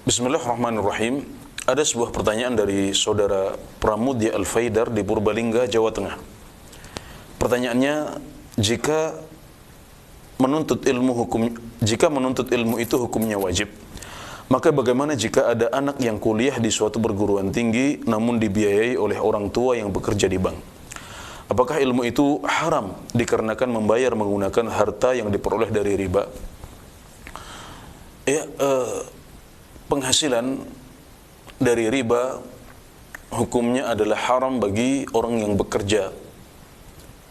Bismillahirrahmanirrahim. Ada sebuah pertanyaan dari saudara Pramudya Al-Faidar di Purbalingga, Jawa Tengah. Pertanyaannya, jika menuntut ilmu itu hukumnya wajib, maka bagaimana jika ada anak yang kuliah di suatu perguruan tinggi namun dibiayai oleh orang tua yang bekerja di bank? Apakah ilmu itu haram dikarenakan membayar menggunakan harta yang diperoleh dari riba? Penghasilan dari riba hukumnya adalah haram bagi orang yang bekerja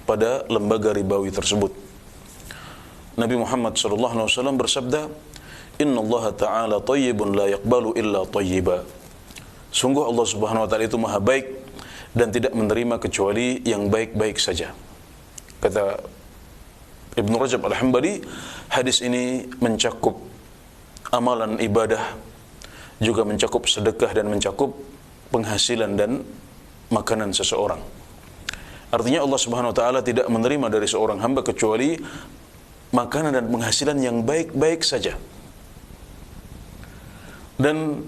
pada lembaga ribawi tersebut. Nabi Muhammad SAW bersabda, Inna Allah Ta'ala tayyibun la yaqbalu illa tayyiba. Sungguh Allah Subhanahu Wa Ta'ala itu maha baik dan tidak menerima kecuali yang baik-baik saja. Kata Ibn Rajab Al-Hambali, hadis ini mencakup amalan ibadah, juga mencakup sedekah dan mencakup penghasilan dan makanan seseorang. Artinya Allah Subhanahu Wa Ta'ala tidak menerima dari seorang hamba kecuali makanan dan penghasilan yang baik-baik saja. Dan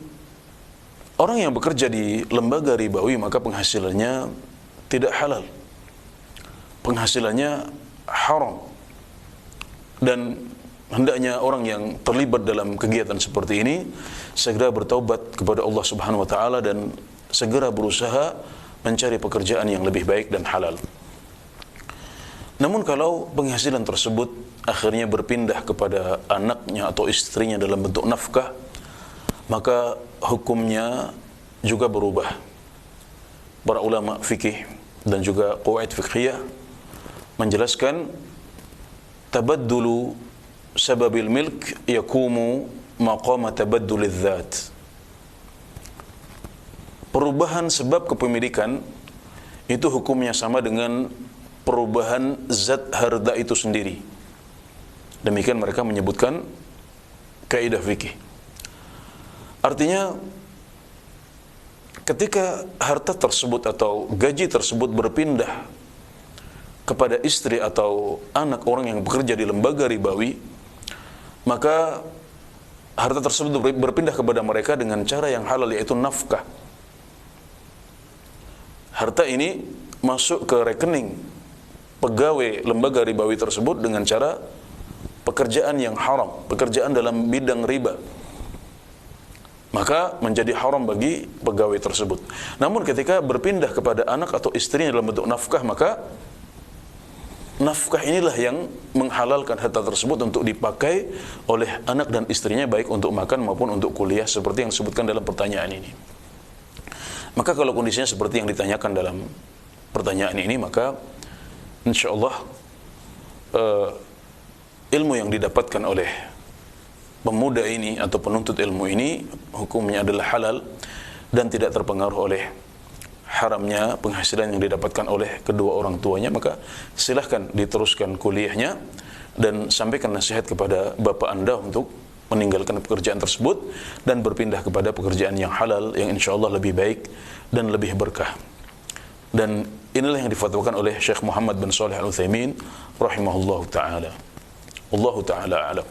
orang yang bekerja di lembaga ribawi maka penghasilannya tidak halal, penghasilannya haram. Dan hendaknya orang yang terlibat dalam kegiatan seperti ini segera bertaubat kepada Allah Subhanahu Wa Ta'ala dan segera berusaha mencari pekerjaan yang lebih baik dan halal. Namun kalau penghasilan tersebut akhirnya berpindah kepada anaknya atau istrinya dalam bentuk nafkah, maka hukumnya juga berubah. Para ulama fikih dan juga qawaid fiqhiyah menjelaskan tabaddulu sababil milk yakumu maqama tabaddulil dzat. Perubahan sebab kepemilikan itu hukumnya sama dengan perubahan zat harta itu sendiri. Demikian mereka menyebutkan kaidah fikih. Artinya ketika harta tersebut atau gaji tersebut berpindah kepada istri atau anak orang yang bekerja di lembaga ribawi, maka harta tersebut berpindah kepada mereka dengan cara yang halal, yaitu nafkah. Harta ini masuk ke rekening pegawai lembaga ribawi tersebut dengan cara pekerjaan yang haram, pekerjaan dalam bidang riba, maka menjadi haram bagi pegawai tersebut. Namun ketika berpindah kepada anak atau istrinya dalam bentuk nafkah, maka nafkah inilah yang menghalalkan harta tersebut untuk dipakai oleh anak dan istrinya, baik untuk makan maupun untuk kuliah, seperti yang disebutkan dalam pertanyaan ini. Maka kalau kondisinya seperti yang ditanyakan dalam pertanyaan ini, maka insyaallah ilmu yang didapatkan oleh pemuda ini atau penuntut ilmu ini hukumnya adalah halal dan tidak terpengaruh oleh haramnya penghasilan yang didapatkan oleh kedua orang tuanya. Maka silahkan diteruskan kuliahnya dan sampaikan nasihat kepada bapak anda untuk meninggalkan pekerjaan tersebut dan berpindah kepada pekerjaan yang halal yang insyaallah lebih baik dan lebih berkah. Dan inilah yang difatwakan oleh Syekh Muhammad bin Shalih Al-Utsaimin rahimahullahu taala. Wallahu taala a'lam.